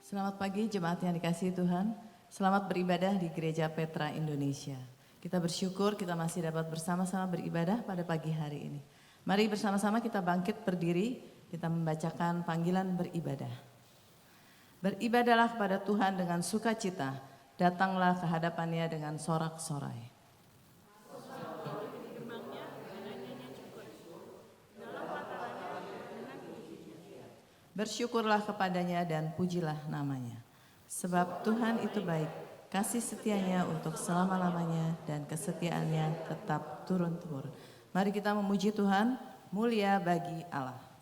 Selamat pagi jemaat yang dikasihi Tuhan. Selamat beribadah di Gereja Petra Indonesia. Kita bersyukur kita masih dapat bersama-sama beribadah pada pagi hari ini. Mari bersama-sama kita bangkit berdiri, kita membacakan panggilan beribadah. Beribadahlah kepada Tuhan dengan sukacita, datanglah ke hadapannya dengan sorak-sorai. Bersyukurlah kepadanya dan pujilah namanya. Sebab Tuhan itu baik, kasih setianya untuk selama-lamanya dan kesetiaannya tetap turun-temurun. Mari kita memuji Tuhan, mulia bagi Allah.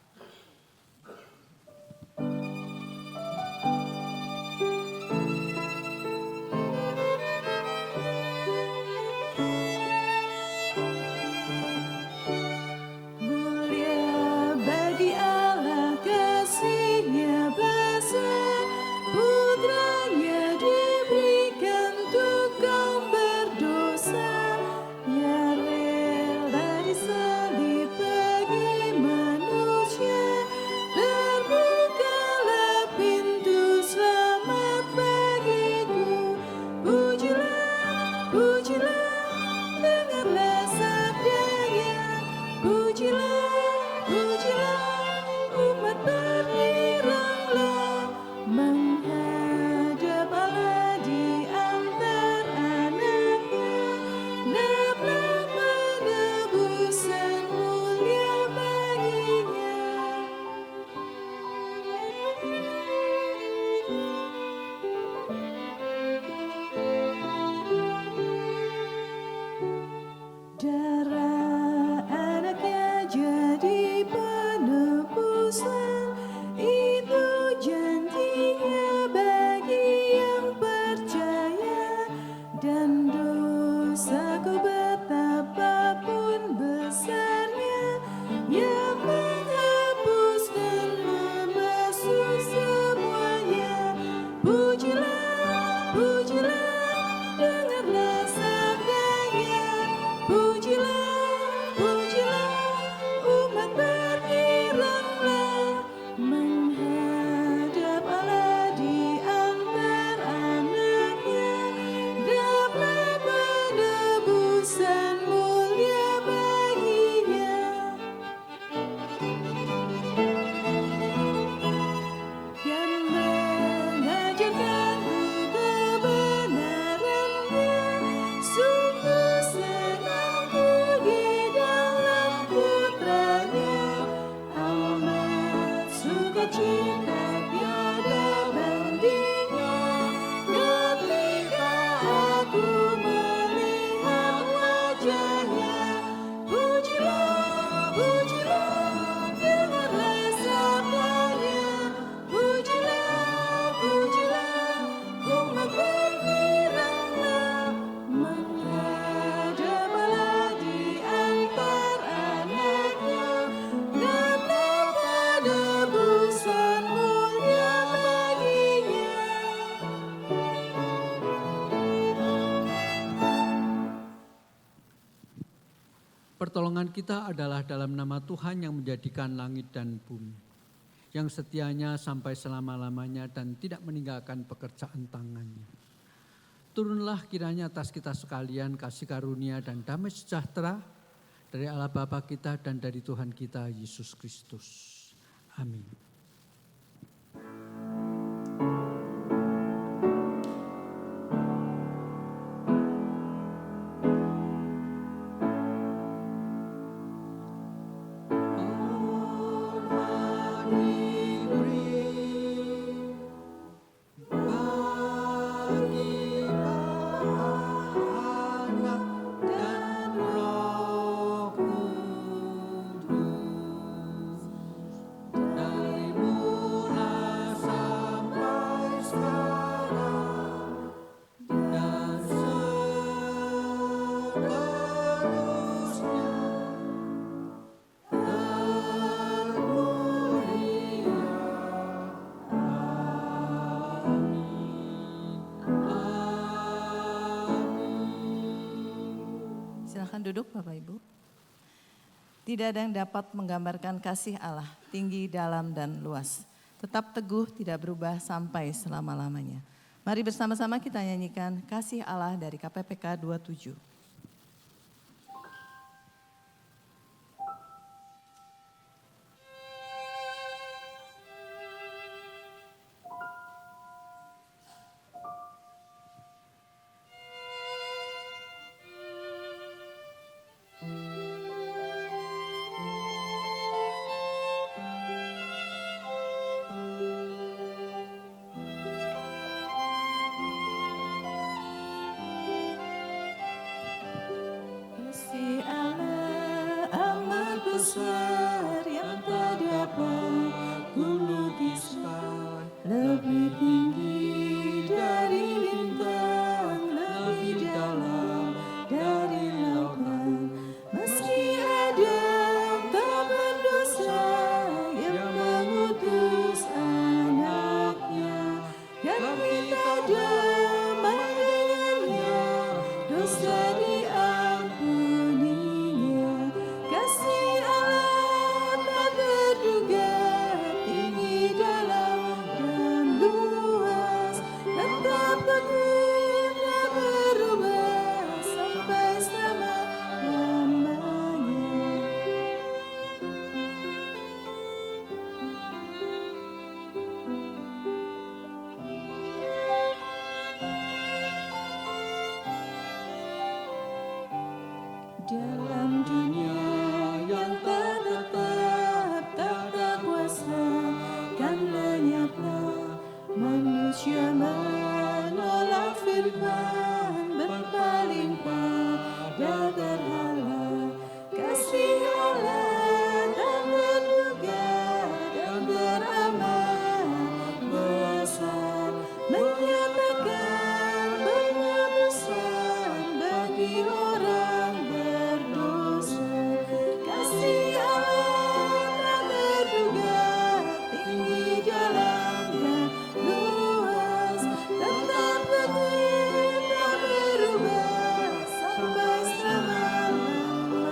Pertolongan kita adalah dalam nama Tuhan yang menjadikan langit dan bumi, yang setianya sampai selama-lamanya dan tidak meninggalkan pekerjaan tangannya. Turunlah kiranya atas kita sekalian kasih karunia dan damai sejahtera dari Allah Bapa kita dan dari Tuhan kita Yesus Kristus. Amin. Duduk Bapak Ibu. Tidak ada yang dapat menggambarkan kasih Allah tinggi, dalam, dan luas. tetap teguh, tidak berubah sampai selama-lamanya. Mari bersama-sama kita nyanyikan Kasih Allah dari KPPK 27. Besar yang tak dapat kulukiskan, lebih tinggi dari bintang, lebih dalam dari lautan. Meski Adam tak berdosa yang mengutus anaknya, dan kita damai dengannya, dosa diampuninya. Kasih Allah tak terduga, tinggi dalam dan luas, tetap teguh tak berubah sampai selama-lamanya. Dalam dunia yang tak tetap, tak kuasa, kan lenyaplah manusia menolak firman, berpaling pada berhala. Kasih Allah tak terduga dan teramat besar, menyatakan penebusan bagi orang berdosa. Kasih Allah tak terduga, tinggi dalam dan luas, tetap teguh tak berubah sampai selama-lamanya.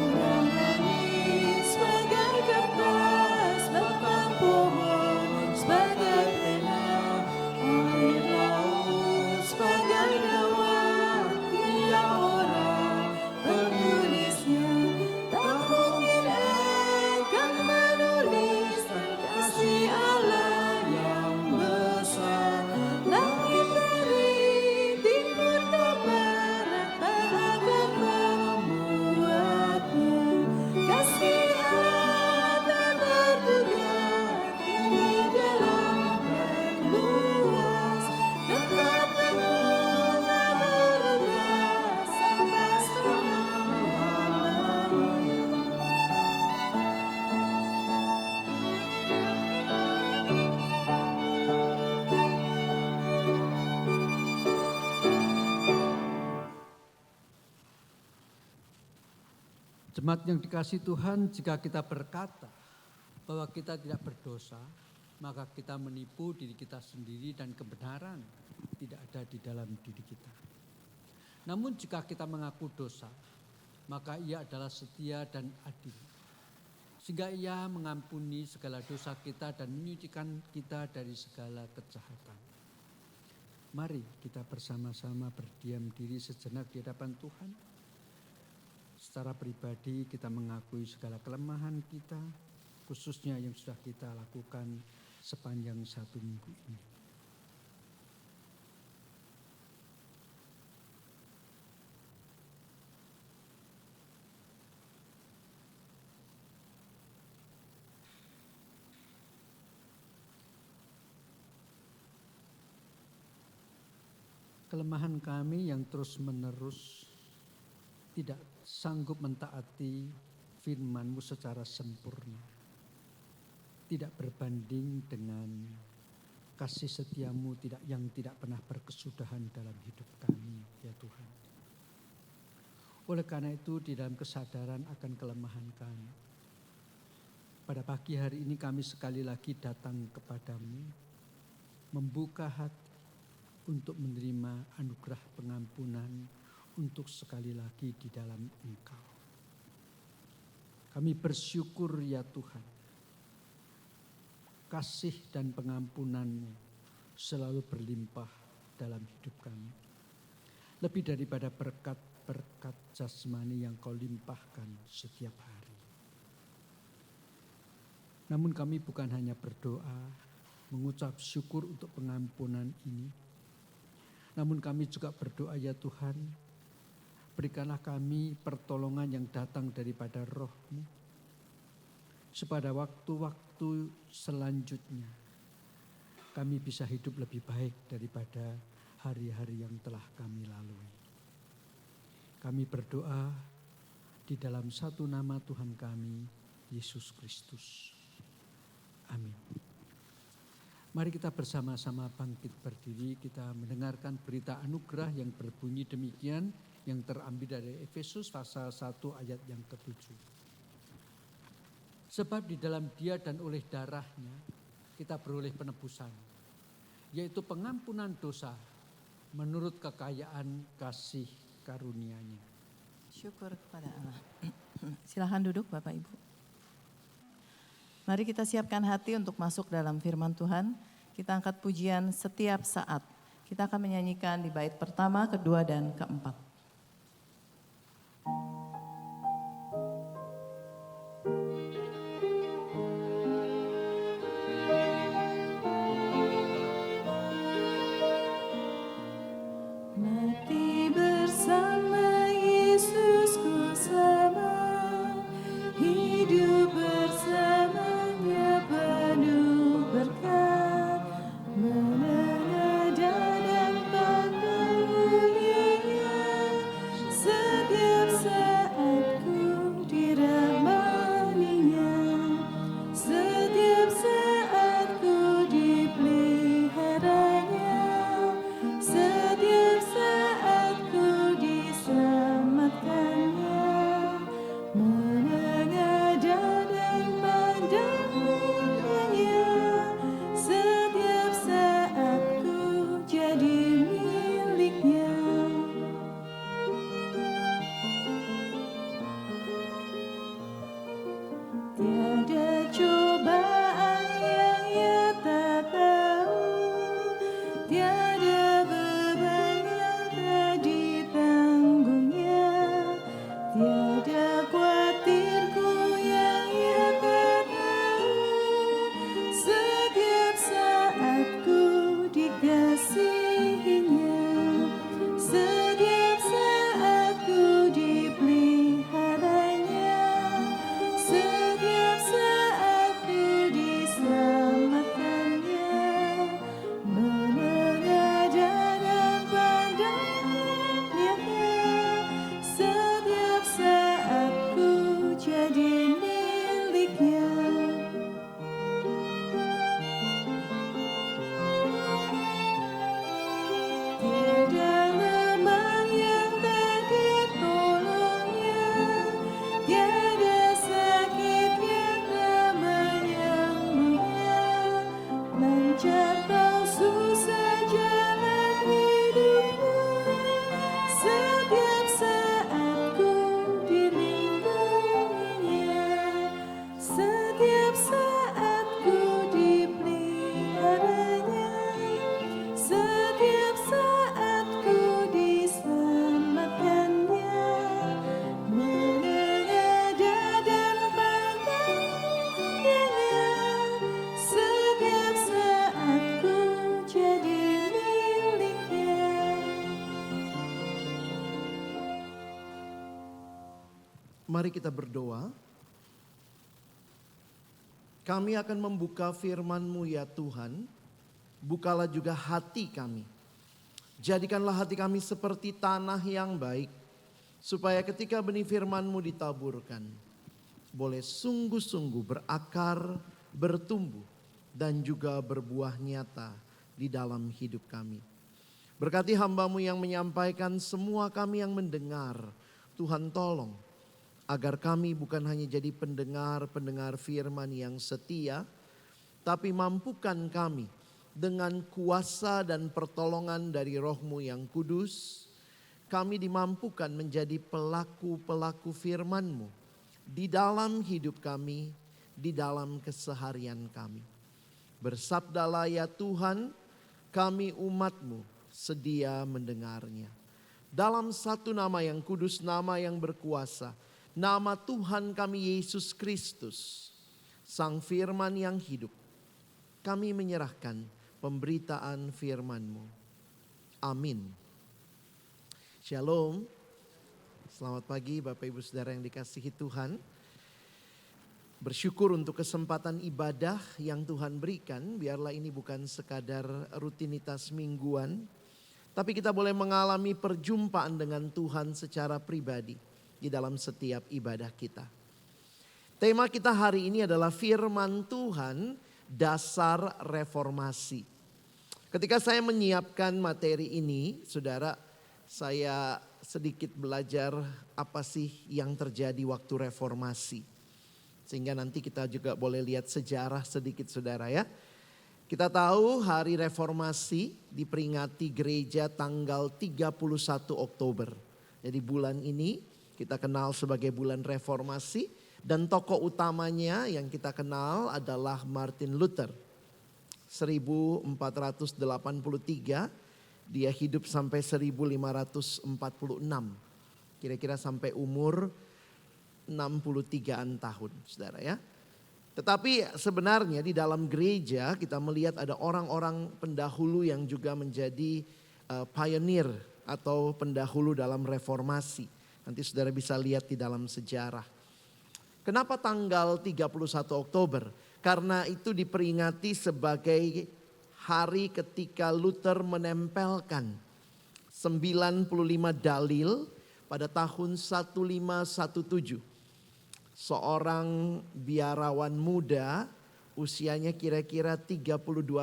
Dengan langit sebagai kertas, batang pohon sebagai pena, air laut sebagai dawat, tiap orang penulisnya. Tak mungkin akan menuliskan kasih Allah yang besar. Langit dari timur ke barat tak akan memuatnya. Kasih Allah tak terduga, tinggi dalam dan luas, tetap teguh tak berubah sampai selama-lamanya. Jemaat yang dikasihi Tuhan, jika kita berkata bahwa kita tidak berdosa, maka kita menipu diri kita sendiri dan kebenaran tidak ada di dalam diri kita. Namun jika kita mengaku dosa, maka Ia adalah setia dan adil, sehingga Ia mengampuni segala dosa kita dan menyucikan kita dari segala kejahatan. Mari kita bersama-sama berdiam diri sejenak di hadapan Tuhan. Secara pribadi kita mengakui segala kelemahan kita, khususnya yang sudah kita lakukan sepanjang 1 minggu ini. Kelemahan kami yang terus-menerus tidak sanggup mentaati firman-Mu secara sempurna, tidak berbanding dengan kasih setia-Mu yang tidak pernah berkesudahan dalam hidup kami, ya Tuhan. Oleh karena itu, di dalam kesadaran akan kelemahan kami, Pada pagi hari ini kami sekali lagi datang kepadamu, membuka hati untuk menerima anugerah pengampunan untuk sekali lagi di dalam Engkau. Kami bersyukur ya Tuhan, kasih dan pengampunan-Mu selalu berlimpah dalam hidup kami. Lebih daripada berkat-berkat jasmani yang Kau limpahkan setiap hari. Namun kami bukan hanya berdoa, mengucap syukur untuk pengampunan ini. Namun kami juga berdoa ya Tuhan, berikanlah kami pertolongan yang datang daripada Roh-Mu. Supaya waktu-waktu selanjutnya kami bisa hidup lebih baik daripada hari-hari yang telah kami lalui. Kami berdoa di dalam satu nama Tuhan kami, Yesus Kristus. Amin. Mari kita bersama-sama bangkit berdiri, kita mendengarkan berita anugerah yang berbunyi demikian, yang terambil dari Efesus pasal 1 ayat yang ke-7. Sebab di dalam Dia dan oleh darahnya kita beroleh penebusan, yaitu pengampunan dosa menurut kekayaan kasih karunia-Nya. Syukur kepada Allah. Silakan duduk Bapak Ibu. Mari kita siapkan hati untuk masuk dalam firman Tuhan. Kita angkat pujian setiap saat. Kita akan menyanyikan di bait pertama, kedua, dan keempat. Mati bersama Yesusku sama, hidup bersamanya penuh berkat, menengadah dan pandang mulia, setiap saat ku dirahmatinya, setiap saat ku dipeliharanya, setiap saat ku diselamatkannya, menengadah dan pandang mulianya, setiap saat ku jadi miliknya. Tiada cobaan yang Ia tak tahu, tiada beban yang tak ditanggungnya, tiada khawatirku yang Ia tak tahu, setiap saat ku dikasihinya, setiap saat ku dipeliharanya, setiap saat ku diselamatkannya, menengadah dan pandang mulianya, setiap saat ku jadi miliknya. Tiada lemah yang tak ditolongnya, tiada sakit yang tak menyembuhnya, lancar kau susah jalan hidupnya, setiap saat ku dilindunginya, setiap saat ku dipeliharanya, setiap saat ku diselamatkannya, menengadah dan pandang mulianya, setiap saat ku jadi miliknya. Mari kita berdoa. Kami akan membuka firman-Mu ya Tuhan. Bukalah juga hati kami. Jadikanlah hati kami seperti tanah yang baik, supaya ketika benih firman-Mu ditaburkan, boleh sungguh-sungguh berakar, bertumbuh, dan juga berbuah nyata di dalam hidup kami. Berkati hamba-Mu yang menyampaikan, semua kami yang mendengar. Tuhan tolong, agar kami bukan hanya jadi pendengar-pendengar firman yang setia, tapi mampukan kami dengan kuasa dan pertolongan dari Roh-Mu yang kudus, kami dimampukan menjadi pelaku-pelaku firman-Mu di dalam hidup kami, di dalam keseharian kami. Bersabdalah ya Tuhan, kami umat-Mu sedia mendengarnya. Dalam satu nama yang kudus, nama yang berkuasa, nama Tuhan kami Yesus Kristus, Sang Firman yang hidup, kami menyerahkan pemberitaan firman-Mu. Amin. Shalom. Selamat pagi Bapak Ibu Saudara yang dikasihi Tuhan. Bersyukur untuk kesempatan ibadah yang Tuhan berikan. Biarlah ini bukan sekadar rutinitas mingguan, tapi kita boleh mengalami perjumpaan dengan Tuhan secara pribadi di dalam setiap ibadah kita. Tema kita hari ini adalah firman Tuhan, dasar reformasi. Ketika saya menyiapkan materi ini, saudara, saya sedikit belajar apa sih yang terjadi waktu reformasi. Sehingga nanti kita juga boleh lihat sejarah sedikit, saudara ya. Kita tahu hari reformasi diperingati gereja tanggal 31 Oktober. Jadi bulan ini kita kenal sebagai bulan reformasi. Dan tokoh utamanya yang kita kenal adalah Martin Luther. 1483, dia hidup sampai 1546. Kira-kira sampai umur 63-an tahun, saudara ya. Tetapi sebenarnya di dalam gereja kita melihat ada orang-orang pendahulu yang juga menjadi pioneer atau pendahulu dalam reformasi. Nanti saudara bisa lihat di dalam sejarah. Kenapa tanggal 31 Oktober? Karena itu diperingati sebagai hari ketika Luther menempelkan 95 dalil pada tahun 1517. Seorang biarawan muda usianya kira-kira 32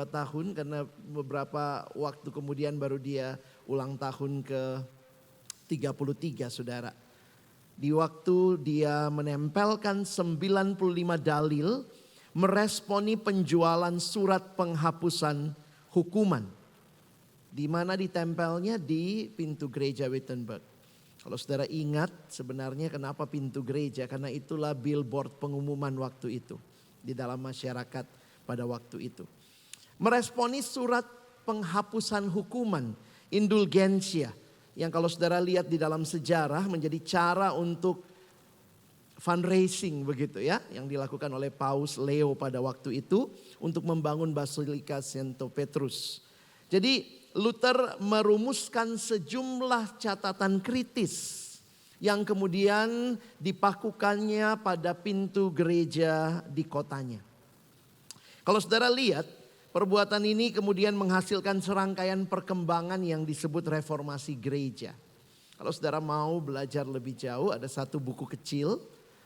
tahun karena beberapa waktu kemudian baru dia ulang tahun ke 33, saudara. Di waktu dia menempelkan 95 dalil, meresponi penjualan surat penghapusan hukuman. Di mana ditempelnya di pintu gereja Wittenberg. Kalau saudara ingat sebenarnya kenapa pintu gereja? Karena itulah billboard pengumuman waktu itu. Di dalam masyarakat pada waktu itu. Meresponi surat penghapusan hukuman, indulgensia. Yang kalau saudara lihat di dalam sejarah menjadi cara untuk fundraising begitu ya. Yang dilakukan oleh Paus Leo pada waktu itu untuk membangun Basilika Santo Petrus. Jadi Luther merumuskan sejumlah catatan kritis yang kemudian dipakukannya pada pintu gereja di kotanya. Kalau saudara lihat, perbuatan ini kemudian menghasilkan serangkaian perkembangan yang disebut reformasi gereja. Kalau saudara mau belajar lebih jauh, ada satu buku kecil.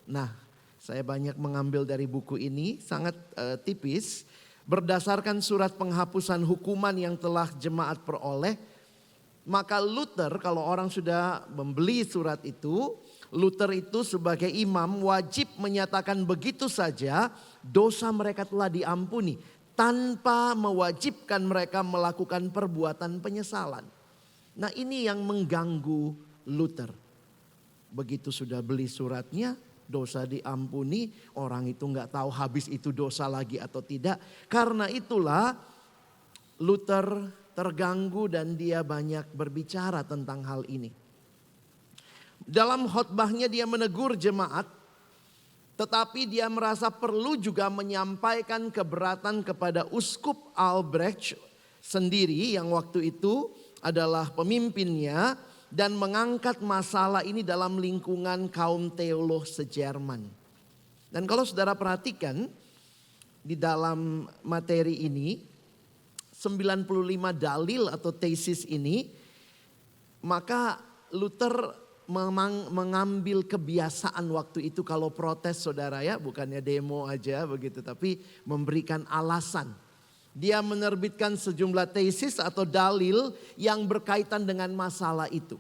Nah, saya banyak mengambil dari buku ini, sangat tipis. Berdasarkan surat penghapusan hukuman yang telah jemaat peroleh, maka Luther, kalau orang sudah membeli surat itu, Luther itu sebagai imam wajib menyatakan begitu saja dosa mereka telah diampuni, tanpa mewajibkan mereka melakukan perbuatan penyesalan. Nah, ini yang mengganggu Luther. Begitu sudah beli suratnya, dosa diampuni, orang itu nggak tahu habis itu dosa lagi atau tidak. Karena itulah Luther terganggu dan dia banyak berbicara tentang hal ini. Dalam khotbahnya dia menegur jemaat, tetapi dia merasa perlu juga menyampaikan keberatan kepada Uskup Albrecht sendiri yang waktu itu adalah pemimpinnya. Dan mengangkat masalah ini dalam lingkungan kaum teolog se-Jerman. Dan kalau saudara perhatikan di dalam materi ini 95 dalil atau tesis ini, maka Luther memang mengambil kebiasaan waktu itu kalau protes, saudara ya, bukannya demo aja begitu, tapi memberikan alasan. Dia menerbitkan sejumlah tesis atau dalil yang berkaitan dengan masalah itu.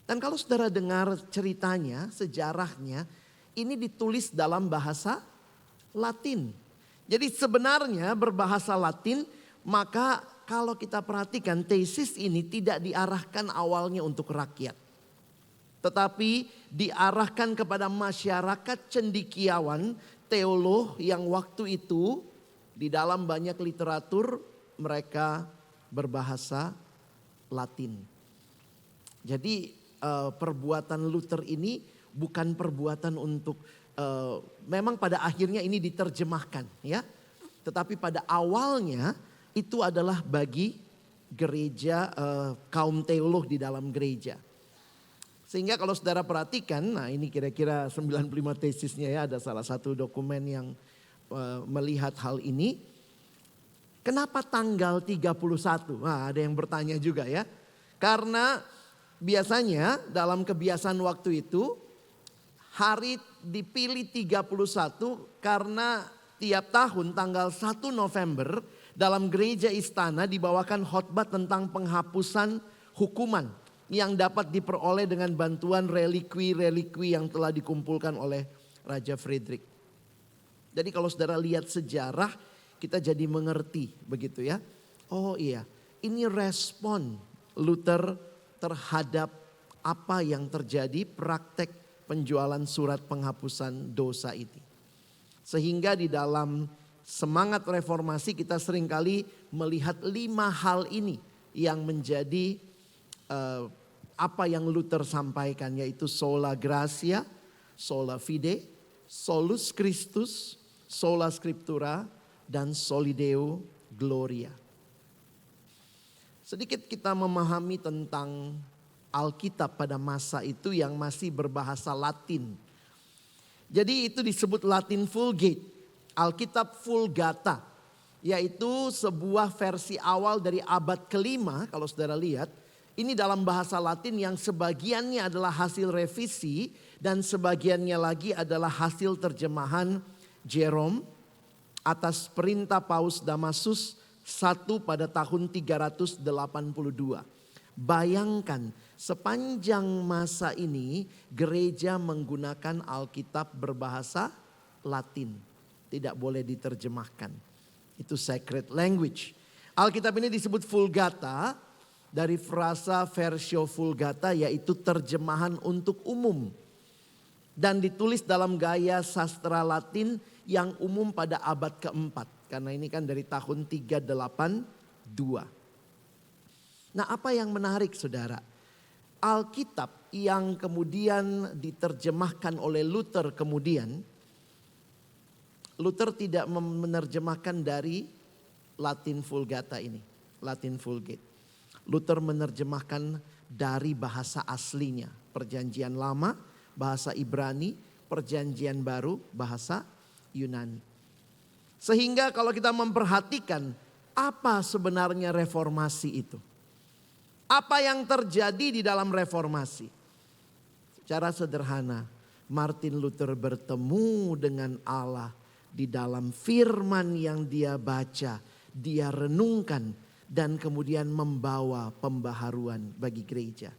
Dan kalau saudara dengar ceritanya, sejarahnya, ini ditulis dalam bahasa Latin. Jadi sebenarnya berbahasa Latin, maka kalau kita perhatikan tesis ini tidak diarahkan awalnya untuk rakyat. Tetapi diarahkan kepada masyarakat cendekiawan, teolog yang waktu itu di dalam banyak literatur mereka berbahasa Latin. Jadi perbuatan Luther ini bukan perbuatan untuk memang pada akhirnya ini diterjemahkan ya. Tetapi pada awalnya itu adalah bagi gereja kaum teolog di dalam gereja. Sehingga kalau saudara perhatikan, nah ini kira-kira 95 tesisnya ya, ada salah satu dokumen yang melihat hal ini. Kenapa tanggal 31? Nah, ada yang bertanya juga ya. Karena biasanya dalam kebiasaan waktu itu hari dipilih 31 karena tiap tahun tanggal 1 November dalam gereja istana dibawakan khotbah tentang penghapusan hukuman yang dapat diperoleh dengan bantuan relikwi-relikwi yang telah dikumpulkan oleh Raja Frederick. Jadi kalau saudara lihat sejarah kita jadi mengerti begitu ya. Oh iya, ini respon Luther terhadap apa yang terjadi praktek penjualan surat penghapusan dosa itu. Sehingga di dalam semangat reformasi kita seringkali melihat 5 hal ini yang menjadi apa yang Luther sampaikan, yaitu sola gratia, sola fide, solus Christus, sola scriptura, dan soli Deo gloria. Sedikit kita memahami tentang Alkitab pada masa itu yang masih berbahasa Latin. Jadi itu disebut Latin Vulgate, Alkitab Vulgata. Yaitu sebuah versi awal dari abad ke-5 kalau saudara lihat. Ini dalam bahasa Latin yang sebagiannya adalah hasil revisi dan sebagiannya lagi adalah hasil terjemahan Jerome atas perintah Paus Damasus I pada tahun 382. Bayangkan sepanjang masa ini gereja menggunakan Alkitab berbahasa Latin. Tidak boleh diterjemahkan. Itu sacred language. Alkitab ini disebut Vulgata dari frasa Versio Vulgata, yaitu terjemahan untuk umum. Dan ditulis dalam gaya sastra Latin yang umum pada abad keempat. Karena ini kan dari tahun 382. Nah, apa yang menarik saudara? Alkitab yang kemudian diterjemahkan oleh Luther kemudian, Luther tidak menerjemahkan dari Latin Vulgata ini, Latin Vulgate. Luther menerjemahkan dari bahasa aslinya, Perjanjian Lama, bahasa Ibrani, Perjanjian Baru, bahasa Yunani. Sehingga kalau kita memperhatikan apa sebenarnya reformasi itu. Apa yang terjadi di dalam reformasi? Secara sederhana, Martin Luther bertemu dengan Allah di dalam firman yang dia baca, dia renungkan dan kemudian membawa pembaharuan bagi gereja.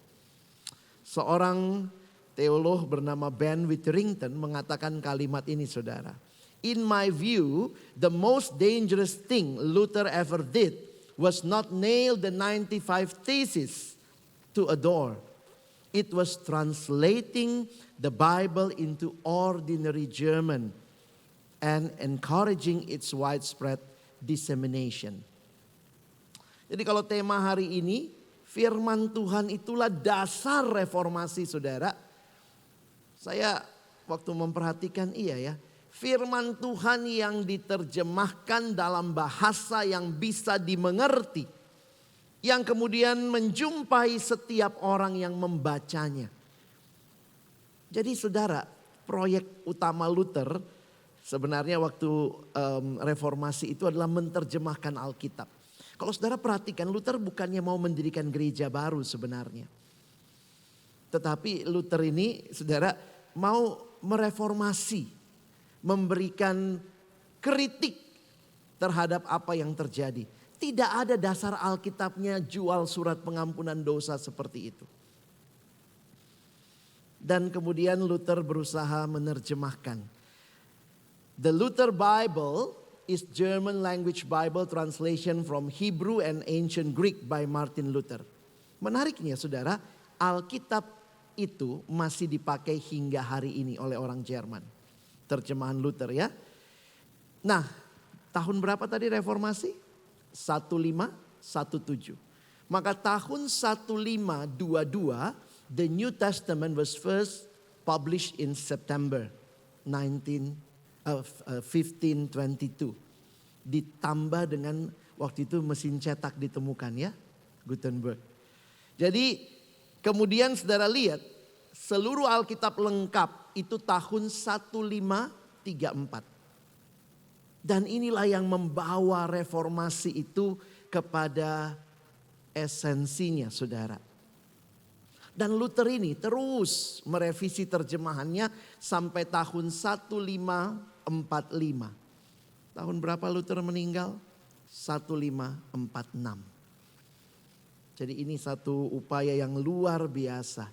Seorang teolog bernama Ben Witherington mengatakan kalimat ini saudara. In my view, the most dangerous thing Luther ever did was not nail the 95 theses to a door. It was translating the Bible into ordinary German and encouraging its widespread dissemination. Jadi kalau tema hari ini, firman Tuhan itulah dasar reformasi saudara. Saya waktu memperhatikan iya ya. Firman Tuhan yang diterjemahkan dalam bahasa yang bisa dimengerti. Yang kemudian menjumpai setiap orang yang membacanya. Jadi saudara, proyek utama Luther sebenarnya waktu reformasi itu adalah menerjemahkan Alkitab. Kalau saudara perhatikan, Luther bukannya mau mendirikan gereja baru sebenarnya. Tetapi Luther ini saudara mau mereformasi. Memberikan kritik terhadap apa yang terjadi. Tidak ada dasar Alkitabnya jual surat pengampunan dosa seperti itu. Dan kemudian Luther berusaha menerjemahkan. The Luther Bible is German language Bible translation from Hebrew and ancient Greek by Martin Luther. Menariknya saudara, Alkitab itu masih dipakai hingga hari ini oleh orang Jerman. Terjemahan Luther ya. Nah, tahun berapa tadi reformasi? 1517. Maka tahun 1522 the New Testament was first published in September 1522. Ditambah dengan waktu itu mesin cetak ditemukan ya, Gutenberg. Jadi kemudian saudara lihat seluruh Alkitab lengkap itu tahun 1534. Dan inilah yang membawa reformasi itu kepada esensinya saudara. Dan Luther ini terus merevisi terjemahannya sampai tahun 1545. Tahun berapa Luther meninggal? 1546. Jadi ini satu upaya yang luar biasa.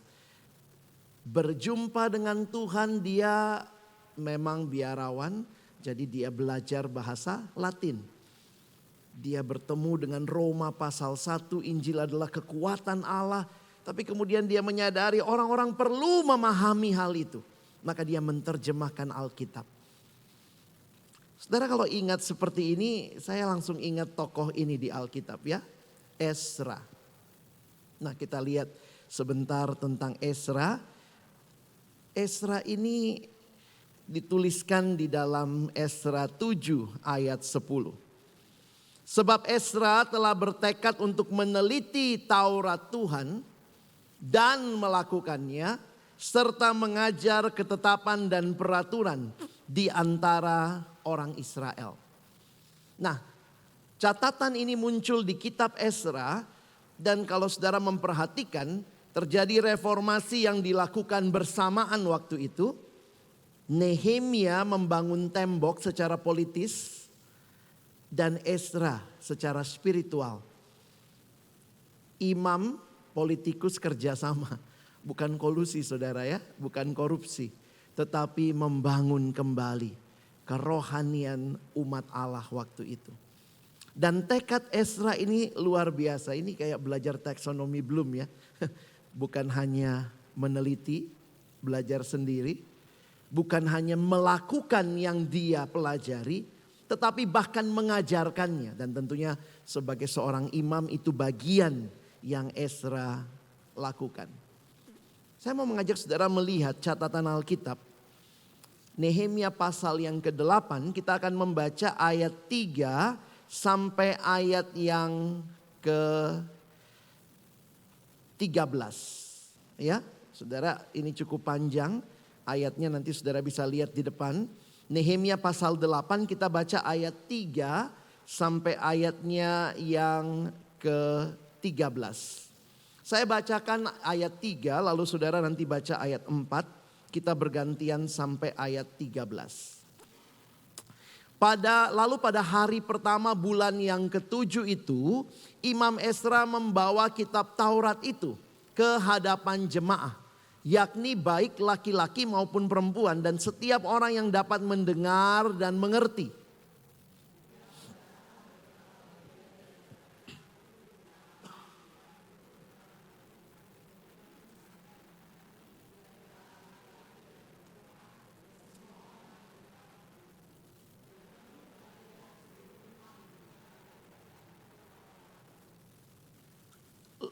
Berjumpa dengan Tuhan, dia memang biarawan, jadi dia belajar bahasa Latin. Dia bertemu dengan Roma pasal 1, Injil adalah kekuatan Allah. Tapi kemudian dia menyadari orang-orang perlu memahami hal itu. Maka dia menerjemahkan Alkitab. Saudara kalau ingat seperti ini, saya langsung ingat tokoh ini di Alkitab ya. Ezra. Nah kita lihat sebentar tentang Ezra. Ezra ini dituliskan di dalam Ezra 7 ayat 10. Sebab Ezra telah bertekad untuk meneliti Taurat Tuhan dan melakukannya serta mengajar ketetapan dan peraturan di antara orang Israel. Nah, catatan ini muncul di kitab Ezra dan kalau saudara memperhatikan terjadi reformasi yang dilakukan bersamaan waktu itu. Nehemia membangun tembok secara politis dan Ezra secara spiritual. Imam politikus kerjasama, bukan kolusi saudara ya, bukan korupsi. Tetapi membangun kembali kerohanian umat Allah waktu itu. Dan tekad Ezra ini luar biasa, ini kayak belajar taksonomi Bloom ya. Bukan hanya meneliti, belajar sendiri. Bukan hanya melakukan yang dia pelajari, tetapi bahkan mengajarkannya. Dan tentunya sebagai seorang imam itu bagian yang Ezra lakukan. Saya mau mengajak saudara melihat catatan Alkitab. Nehemia pasal yang ke-8 kita akan membaca ayat 3 sampai ayat yang ke-13. Ya, saudara ini cukup panjang. Ayatnya nanti saudara bisa lihat di depan. Nehemia pasal 8 kita baca ayat 3 sampai ayatnya yang ke-13. Saya bacakan ayat 3 lalu saudara nanti baca ayat 4. Kita bergantian sampai ayat 13. Lalu pada hari pertama bulan yang ke-7 itu, Imam Ezra membawa kitab Taurat itu ke hadapan jemaah. Yakni baik laki-laki maupun perempuan dan setiap orang yang dapat mendengar dan mengerti.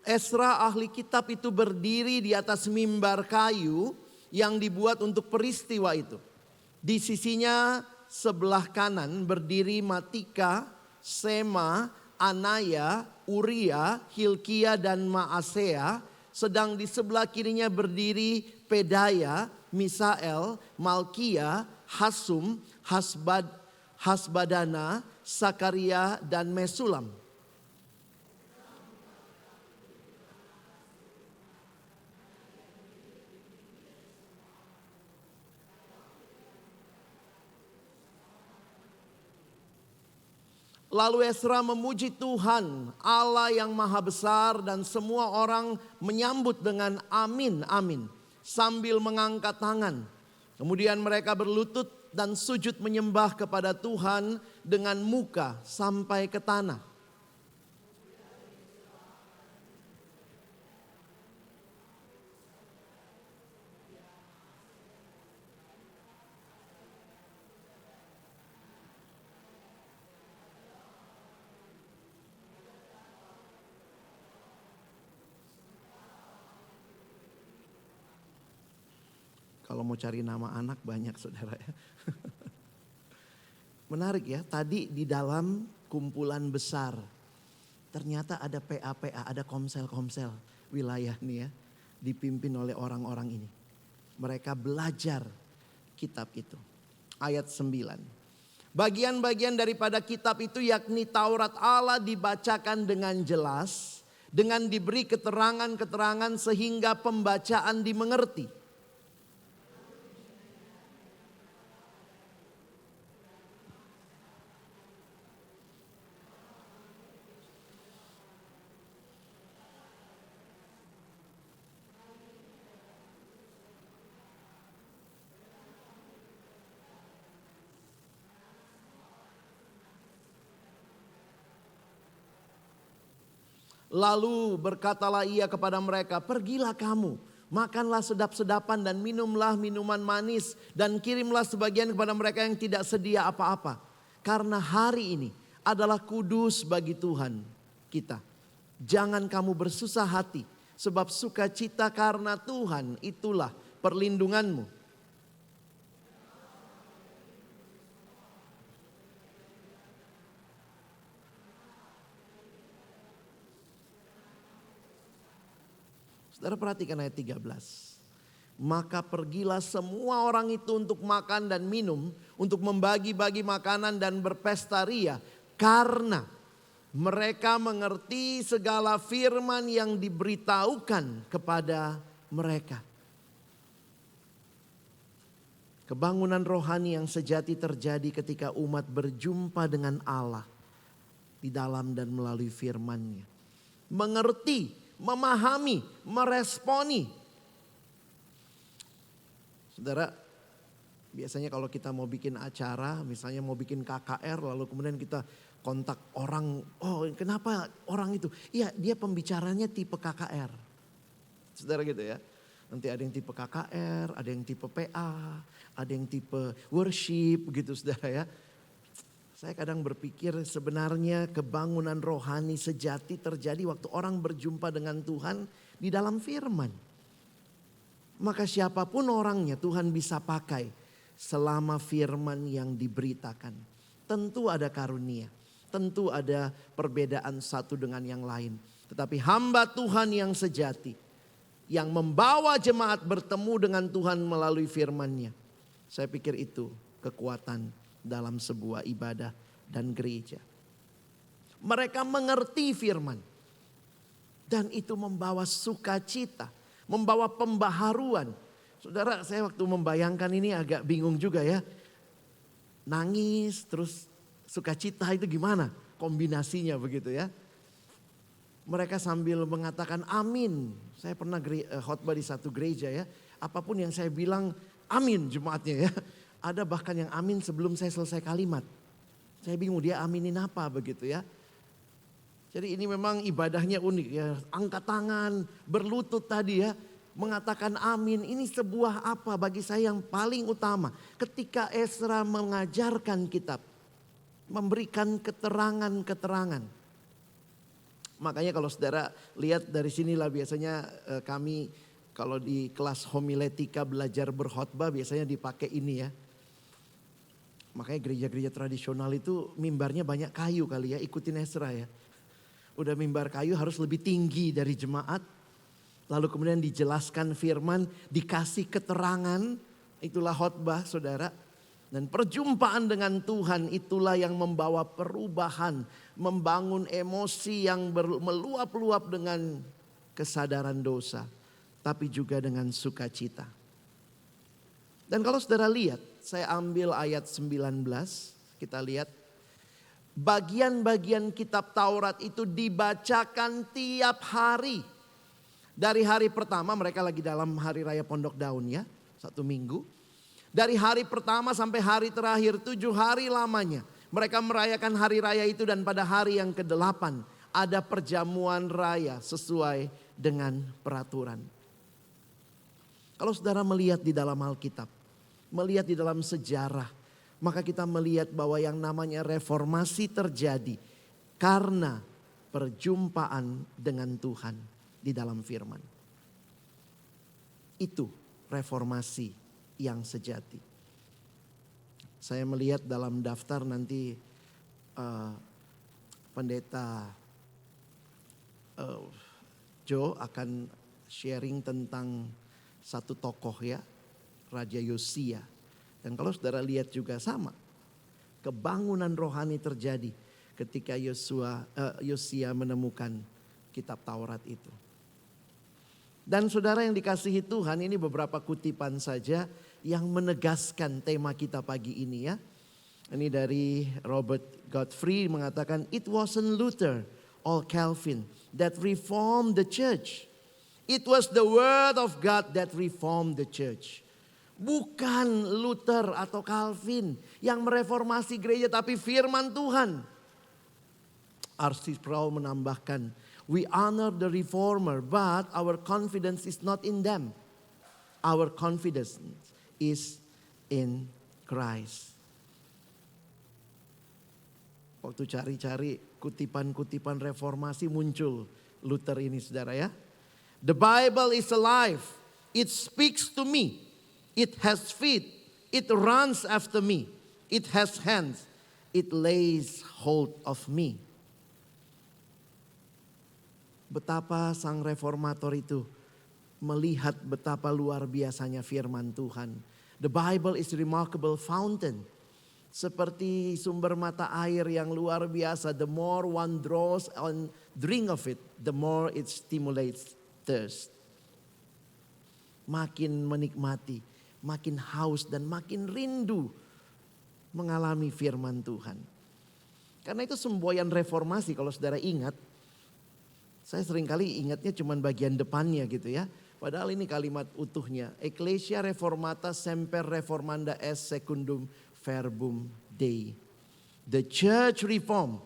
Ezra ahli kitab itu berdiri di atas mimbar kayu yang dibuat untuk peristiwa itu. Di sisinya sebelah kanan berdiri Matika, Sema, Anaya, Uria, Hilkia dan Maasea. Sedang di sebelah kirinya berdiri Pedaya, Misael, Malkia, Hasum, Hasbadana, Sakaria dan Mesulam. Lalu Ezra memuji Tuhan Allah yang maha besar dan semua orang menyambut dengan amin, amin. sambil mengangkat tangan. Kemudian mereka berlutut dan sujud menyembah kepada Tuhan dengan muka sampai ke tanah. Kalau mau cari nama anak banyak saudara ya. Menarik ya, tadi di dalam kumpulan besar ternyata ada PA-PA, ada komsel-komsel wilayah nih ya, dipimpin oleh orang-orang ini. Mereka belajar kitab itu. Ayat 9. Bagian-bagian daripada kitab itu yakni Taurat Allah dibacakan dengan jelas, dengan diberi keterangan-keterangan sehingga pembacaan dimengerti. Lalu berkatalah ia kepada mereka, pergilah kamu, makanlah sedap-sedapan dan minumlah minuman manis. Dan kirimlah sebagian kepada mereka yang tidak sedia apa-apa. Karena hari ini adalah kudus bagi Tuhan kita. Jangan kamu bersusah hati, sebab sukacita karena Tuhan itulah perlindunganmu. Saudara perhatikan ayat 13. Maka pergilah semua orang itu untuk makan dan minum, untuk membagi-bagi makanan dan berpesta ria. Karena mereka mengerti segala firman yang diberitahukan kepada mereka. Kebangunan rohani yang sejati terjadi ketika umat berjumpa dengan Allah di dalam dan melalui firman-Nya. Mengerti, memahami, meresponi. Saudara, biasanya kalau kita mau bikin acara, misalnya mau bikin KKR, lalu kemudian kita kontak orang, oh kenapa orang itu? Iya, dia pembicaranya tipe KKR. Saudara gitu ya. Nanti ada yang tipe KKR, ada yang tipe PA, ada yang tipe worship gitu saudara ya. Saya kadang berpikir sebenarnya kebangunan rohani sejati terjadi waktu orang berjumpa dengan Tuhan di dalam firman. Maka siapapun orangnya Tuhan bisa pakai selama firman yang diberitakan. Tentu ada karunia, tentu ada perbedaan satu dengan yang lain. Tetapi hamba Tuhan yang sejati, yang membawa jemaat bertemu dengan Tuhan melalui firman-Nya. Saya pikir itu kekuatan dalam sebuah ibadah dan gereja. Mereka mengerti firman. Dan itu membawa sukacita, membawa pembaharuan. Saudara, saya waktu membayangkan ini agak bingung juga ya. Nangis terus sukacita itu gimana kombinasinya begitu ya. Mereka sambil mengatakan amin. Saya pernah khotbah di satu gereja ya. Apapun yang saya bilang amin jemaatnya ya. Ada bahkan yang amin sebelum saya selesai kalimat. Saya bingung dia aminin apa begitu ya. Jadi ini memang ibadahnya unik ya. Angkat tangan, berlutut tadi ya. Mengatakan amin. Ini sebuah apa bagi saya yang paling utama. Ketika Ezra mengajarkan kitab. Memberikan keterangan-keterangan. Makanya kalau saudara lihat dari sinilah biasanya kami kalau di kelas homiletika belajar berkhotbah biasanya dipakai ini ya. Makanya gereja-gereja tradisional itu mimbarnya banyak kayu kali ya, ikutin Ezra ya. Udah mimbar kayu harus lebih tinggi dari jemaat. Lalu kemudian dijelaskan firman, dikasih keterangan, itulah khotbah saudara. Dan perjumpaan dengan Tuhan itulah yang membawa perubahan, membangun emosi yang meluap-luap dengan kesadaran dosa. Tapi juga dengan sukacita. Dan kalau saudara lihat, saya ambil ayat 19, kita lihat. Bagian-bagian kitab Taurat itu dibacakan tiap hari. Dari hari pertama mereka lagi dalam hari raya Pondok Daun ya, 1 minggu. Dari hari pertama sampai hari terakhir 7 hari lamanya. Mereka merayakan hari raya itu dan pada hari yang ke-8 ada perjamuan raya sesuai dengan peraturan. Kalau saudara melihat di dalam Alkitab, melihat di dalam sejarah, maka kita melihat bahwa yang namanya reformasi terjadi karena perjumpaan dengan Tuhan di dalam firman. Itu reformasi yang sejati. Saya melihat dalam daftar nanti pendeta Joe akan sharing tentang satu tokoh ya, Raja Yosia. Dan kalau saudara lihat juga sama, kebangunan rohani terjadi ketika Yosia menemukan kitab Taurat itu. Dan saudara yang dikasihi Tuhan, ini beberapa kutipan saja yang menegaskan tema kita pagi ini ya. Ini dari Robert Godfrey mengatakan, it wasn't Luther or Calvin that reformed the church. It was the word of God that reformed the church. Bukan Luther atau Calvin yang mereformasi gereja, tapi firman Tuhan. R.C. Sproul menambahkan, we honor the reformer but our confidence is not in them. Our confidence is in Christ. Waktu cari-cari kutipan-kutipan reformasi muncul Luther ini saudara ya. The Bible is alive. It speaks to me. It has feet. It runs after me. It has hands. It lays hold of me. Betapa sang reformator itu melihat betapa luar biasanya firman Tuhan. The Bible is remarkable fountain. Seperti sumber mata air yang luar biasa. The more one draws and drink of it, the more it stimulates thirst. Makin menikmati, makin haus dan makin rindu mengalami firman Tuhan. Karena itu semboyan reformasi kalau saudara ingat. Saya seringkali ingatnya cuma bagian depannya gitu ya. Padahal ini kalimat utuhnya. Ecclesia reformata semper reformanda est secundum verbum Dei. The church reform.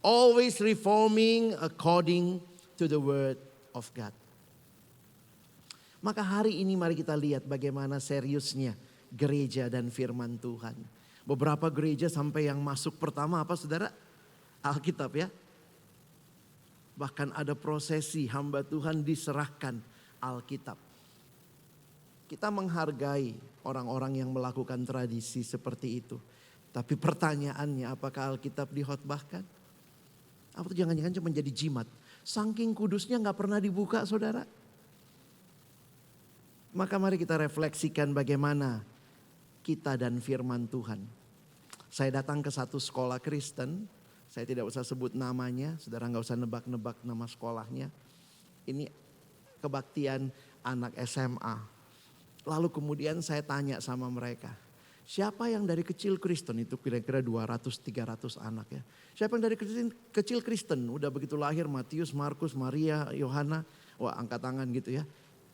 Always reforming according to the word of God. Maka hari ini mari kita lihat bagaimana seriusnya gereja dan firman Tuhan. Beberapa gereja sampai yang masuk pertama apa saudara? Alkitab ya. Bahkan ada prosesi hamba Tuhan diserahkan Alkitab. Kita menghargai orang-orang yang melakukan tradisi seperti itu. Tapi pertanyaannya apakah Alkitab dihotbahkan? Atau jangan-jangan cuma jadi jimat. Saking kudusnya gak pernah dibuka saudara. Maka mari kita refleksikan bagaimana kita dan firman Tuhan. Saya datang ke satu sekolah Kristen. Saya tidak usah sebut namanya, saudara gak usah nebak-nebak nama sekolahnya. Ini kebaktian anak SMA. Lalu kemudian saya tanya sama mereka. Siapa yang dari kecil Kristen? Itu kira-kira 200-300 anak ya. Siapa yang dari kecil Kristen? Udah begitu lahir Matius, Markus, Maria, Yohana. Wah angkat tangan gitu ya.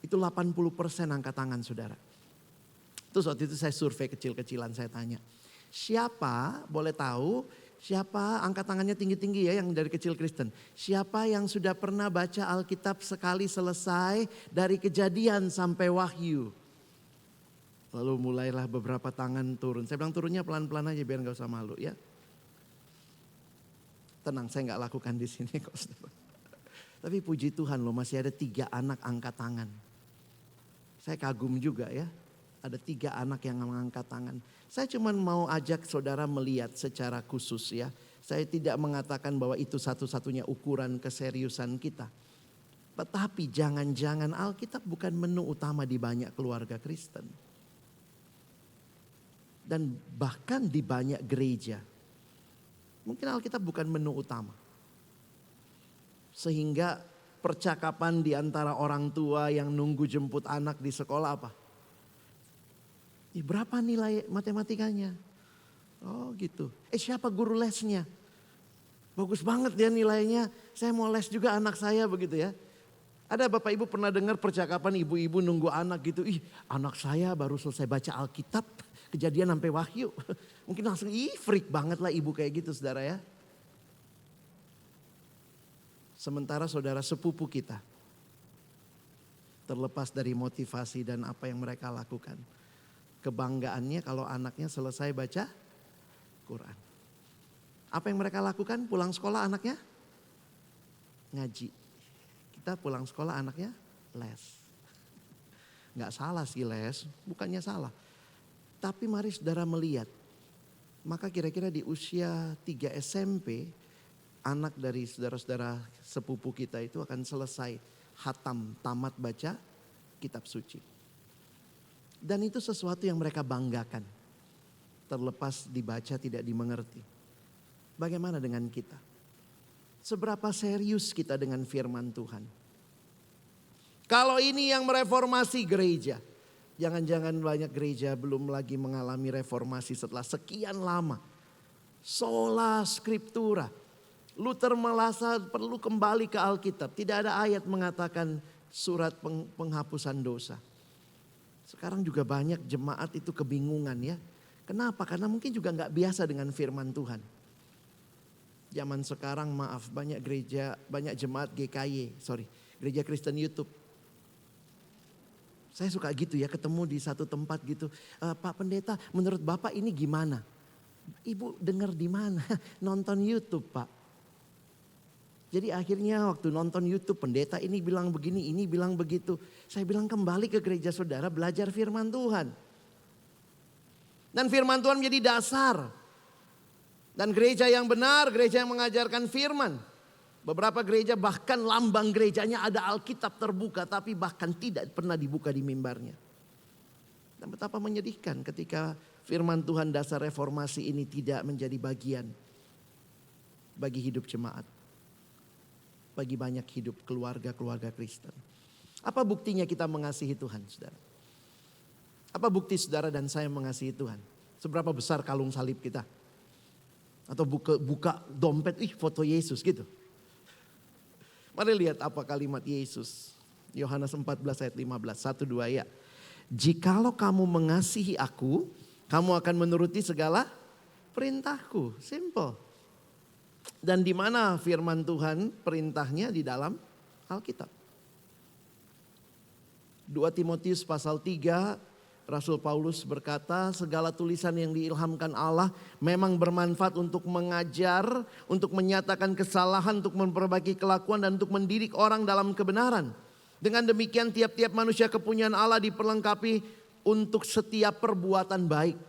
Itu 80% angkat tangan saudara. Terus waktu itu saya survei kecil-kecilan saya tanya. Siapa boleh tahu? Siapa angkat tangannya tinggi-tinggi ya yang dari kecil Kristen. Siapa yang sudah pernah baca Alkitab sekali selesai dari Kejadian sampai Wahyu. Lalu mulailah beberapa tangan turun. Saya bilang turunnya pelan-pelan aja biar gak usah malu ya. Tenang saya gak lakukan di sini kok. Tapi puji Tuhan loh masih ada 3 anak angkat tangan. Saya kagum juga ya. Ada 3 anak yang mengangkat tangan. Saya cuma mau ajak saudara melihat secara khusus ya. Saya tidak mengatakan bahwa itu satu-satunya ukuran keseriusan kita. Tetapi jangan-jangan Alkitab bukan menu utama di banyak keluarga Kristen. Dan bahkan di banyak gereja. Mungkin Alkitab bukan menu utama. Sehingga percakapan di antara orang tua yang nunggu jemput anak di sekolah apa? Berapa nilai matematikanya? Oh gitu. Siapa guru lesnya? Bagus banget dia nilainya. Saya mau les juga anak saya begitu ya. Ada Bapak Ibu pernah dengar percakapan ibu-ibu nunggu anak gitu. Ih, anak saya baru selesai baca Alkitab, Kejadian sampai Wahyu. Mungkin langsung freak banget lah ibu kayak gitu saudara ya. Sementara saudara sepupu kita terlepas dari motivasi dan apa yang mereka lakukan. Kebanggaannya kalau anaknya selesai baca Quran. Apa yang mereka lakukan? Pulang sekolah anaknya ngaji. Kita pulang sekolah anaknya les. Nggak salah sih les, bukannya salah. Tapi mari saudara melihat. Maka kira-kira di usia 3 SMP, anak dari saudara-saudara sepupu kita itu akan selesai hatam, tamat baca kitab suci. Dan itu sesuatu yang mereka banggakan. Terlepas dibaca tidak dimengerti. Bagaimana dengan kita? Seberapa serius kita dengan firman Tuhan? Kalau ini yang mereformasi gereja. Jangan-jangan banyak gereja belum lagi mengalami reformasi setelah sekian lama. Sola scriptura. Luther merasa perlu kembali ke Alkitab. Tidak ada ayat mengatakan surat penghapusan dosa. Sekarang juga banyak jemaat itu kebingungan ya. Kenapa? Karena mungkin juga gak biasa dengan firman Tuhan. Zaman sekarang maaf banyak gereja, banyak jemaat Gereja Kristen YouTube. Saya suka gitu ya ketemu di satu tempat gitu. Pak Pendeta menurut Bapak ini gimana? Ibu dengar di mana? Nonton YouTube Pak. Jadi akhirnya waktu nonton YouTube pendeta ini bilang begini, ini bilang begitu. Saya bilang kembali ke gereja saudara belajar firman Tuhan. Dan firman Tuhan menjadi dasar. Dan gereja yang benar, gereja yang mengajarkan firman. Beberapa gereja bahkan lambang gerejanya ada Alkitab terbuka tapi bahkan tidak pernah dibuka di mimbarnya. Dan betapa menyedihkan ketika firman Tuhan dasar reformasi ini tidak menjadi bagian bagi hidup jemaat. Bagi banyak hidup keluarga-keluarga Kristen. Apa buktinya kita mengasihi Tuhan saudara? Apa bukti saudara dan saya mengasihi Tuhan? Seberapa besar kalung salib kita? Atau buka dompet, foto Yesus gitu. Mari lihat apa kalimat Yesus. Yohanes 14 ayat 15, 1-2 ya. Jikalau kamu mengasihi aku, kamu akan menuruti segala perintahku. Simple. Dan di mana firman Tuhan perintahnya di dalam Alkitab. 2 Timotius pasal 3 Rasul Paulus berkata segala tulisan yang diilhamkan Allah memang bermanfaat untuk mengajar, untuk menyatakan kesalahan, untuk memperbaiki kelakuan dan untuk mendidik orang dalam kebenaran. Dengan demikian tiap-tiap manusia kepunyaan Allah diperlengkapi untuk setiap perbuatan baik.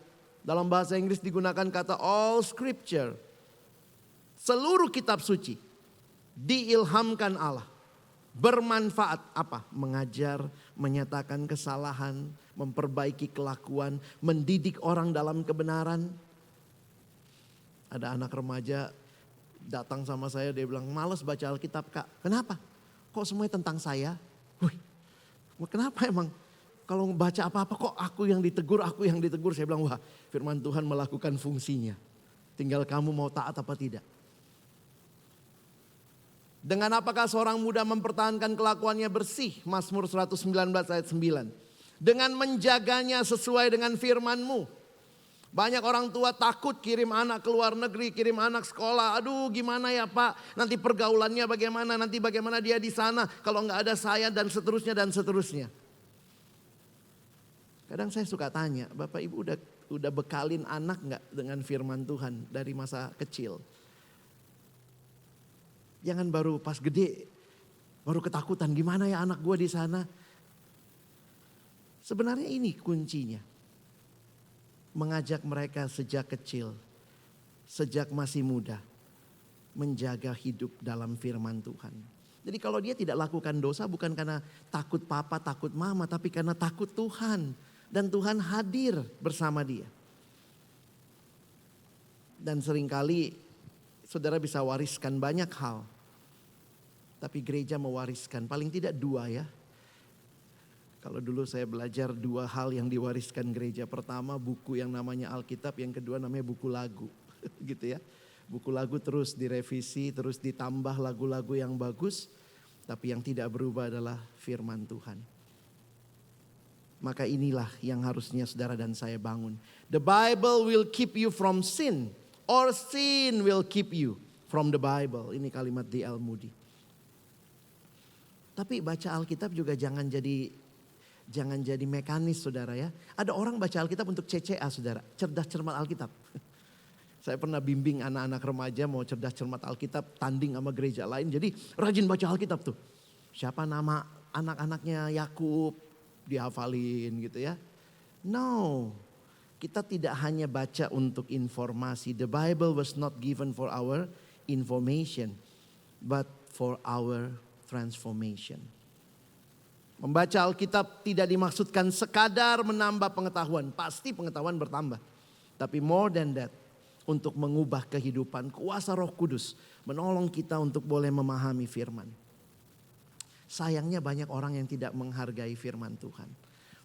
Dalam bahasa Inggris digunakan kata all scripture. Seluruh kitab suci diilhamkan Allah. Bermanfaat apa? Mengajar, menyatakan kesalahan, memperbaiki kelakuan, mendidik orang dalam kebenaran. Ada anak remaja datang sama saya, dia bilang males baca Alkitab Kak. Kenapa? Kok semuanya tentang saya? Kenapa emang? Kalau baca apa-apa kok aku yang ditegur. Saya bilang wah firman Tuhan melakukan fungsinya. Tinggal kamu mau taat apa tidak. Dengan apakah seorang muda mempertahankan kelakuannya bersih? Mazmur 119 ayat 9. Dengan menjaganya sesuai dengan firman-Mu. Banyak orang tua takut kirim anak ke luar negeri, kirim anak sekolah. Aduh gimana ya Pak, nanti pergaulannya bagaimana, nanti bagaimana dia di sana. Kalau nggak ada saya dan seterusnya. Kadang saya suka tanya, Bapak Ibu udah bekalin anak nggak dengan firman Tuhan dari masa kecil? Jangan baru pas gede, baru ketakutan gimana ya anak gue di sana. Sebenarnya ini kuncinya. Mengajak mereka sejak kecil, sejak masih muda. Menjaga hidup dalam firman Tuhan. Jadi kalau dia tidak lakukan dosa bukan karena takut papa, takut mama. Tapi karena takut Tuhan. Dan Tuhan hadir bersama dia. Dan seringkali saudara bisa wariskan banyak hal. Tapi gereja mewariskan paling tidak 2 ya. Kalau dulu saya belajar 2 hal yang diwariskan gereja. Pertama buku yang namanya Alkitab, yang kedua namanya buku lagu. Gitu ya. Buku lagu terus direvisi, terus ditambah lagu-lagu yang bagus. Tapi yang tidak berubah adalah firman Tuhan. Maka inilah yang harusnya saudara dan saya bangun. The Bible will keep you from sin, or sin will keep you from the Bible. Ini kalimat D.L. Moody. Tapi baca Alkitab juga jangan jadi mekanis saudara ya. Ada orang baca Alkitab untuk CCA saudara, cerdas cermat Alkitab. Saya pernah bimbing anak-anak remaja mau cerdas cermat Alkitab, tanding sama gereja lain. Jadi rajin baca Alkitab tuh. Siapa nama anak-anaknya Yakub, dihafalin gitu ya. No, kita tidak hanya baca untuk informasi. The Bible was not given for our information, but for our transformation. Membaca Alkitab tidak dimaksudkan sekadar menambah pengetahuan. Pasti pengetahuan bertambah. Tapi more than that, untuk mengubah kehidupan, kuasa Roh Kudus menolong kita untuk boleh memahami firman. Sayangnya banyak orang yang tidak menghargai firman Tuhan.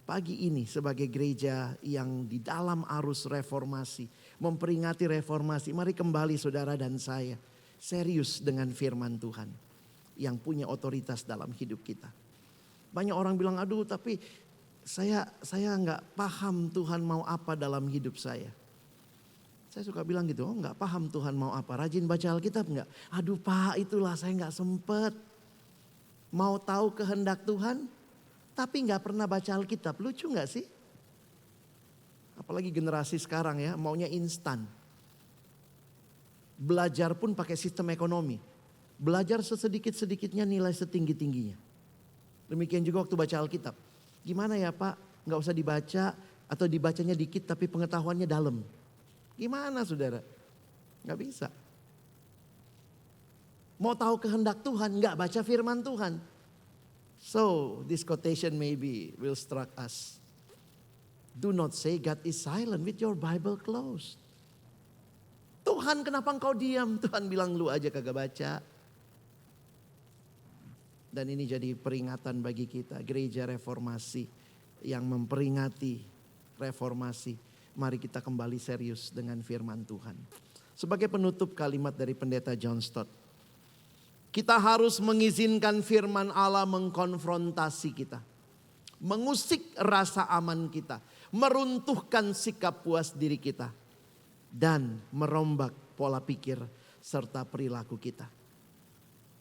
Pagi ini sebagai gereja yang di dalam arus reformasi, memperingati reformasi, mari kembali saudara dan saya serius dengan firman Tuhan yang punya otoritas dalam hidup kita. Banyak orang bilang, aduh tapi saya nggak paham Tuhan mau apa dalam hidup saya. Saya suka bilang gitu, oh nggak paham Tuhan mau apa, rajin baca Alkitab nggak? Aduh Pak, itulah saya nggak sempet. Mau tahu kehendak Tuhan, tapi nggak pernah baca Alkitab. Lucu nggak sih? Apalagi generasi sekarang ya, maunya instan. Belajar pun pakai sistem ekonomi. Belajar sesedikit-sedikitnya, nilai setinggi-tingginya. Demikian juga waktu baca Alkitab. Gimana ya Pak, nggak usah dibaca atau dibacanya dikit tapi pengetahuannya dalam. Gimana saudara? Gak bisa. Mau tahu kehendak Tuhan, gak baca firman Tuhan. So this quotation maybe will struck us. Do not say God is silent with your Bible closed. Tuhan kenapa engkau diam? Tuhan bilang lu aja kagak baca. Dan ini jadi peringatan bagi kita, gereja reformasi yang memperingati reformasi. Mari kita kembali serius dengan firman Tuhan. Sebagai penutup kalimat dari pendeta John Stott. Kita harus mengizinkan firman Allah mengkonfrontasi kita. Mengusik rasa aman kita. Meruntuhkan sikap puas diri kita. Dan merombak pola pikir serta perilaku kita.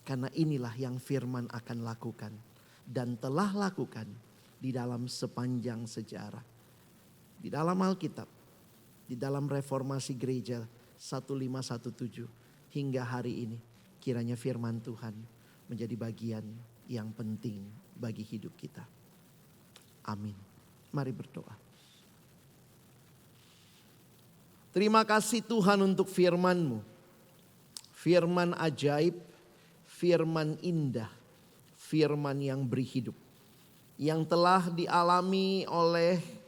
Karena inilah yang firman akan lakukan. Dan telah lakukan di dalam sepanjang sejarah. Di dalam Alkitab, di dalam reformasi gereja 1517 hingga hari ini. Kiranya firman Tuhan menjadi bagian yang penting bagi hidup kita. Amin. Mari berdoa. Terima kasih Tuhan untuk firman-Mu. Firman ajaib, firman indah, firman yang beri hidup. Yang telah dialami oleh